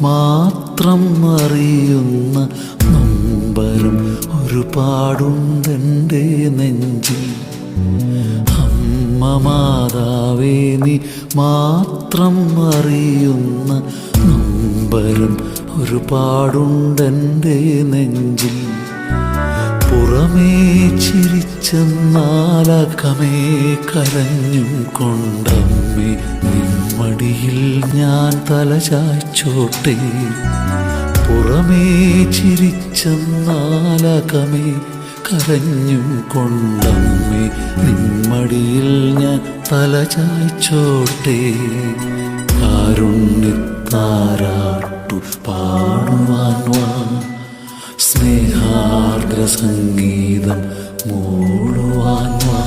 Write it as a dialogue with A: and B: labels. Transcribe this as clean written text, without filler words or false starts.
A: മാത്രം അറിയുന്ന നൊമ്പരം ഒരുപാടുണ്ടെൻ്റെ നെഞ്ചിൽ. അമ്മ മാതാവേ, നീ മാത്രം അറിയുന്ന നൊമ്പരം ഒരുപാടുണ്ടെൻ്റെ നെഞ്ചിൽ. പുറമേ ചിരിച്ചെന്നാലകമേ കരഞ്ഞും കൊണ്ടമ്മേ, നിന്മടിയിൽ ഞാൻ തലചായ്ച്ചോട്ടെ. പുറമേ ചിരിച്ചെന്നാലകമേ കരഞ്ഞും കൊണ്ടമ്മേ, നിന്മടിയിൽ ഞാൻ തലചായ്ച്ചോട്ടെ. കാരുണ്യത്താരാട്ടു പാടുവാൻ വാ, സ്നേഹാർദ്ര സംഗീതം മൂളുവാൻ വാ.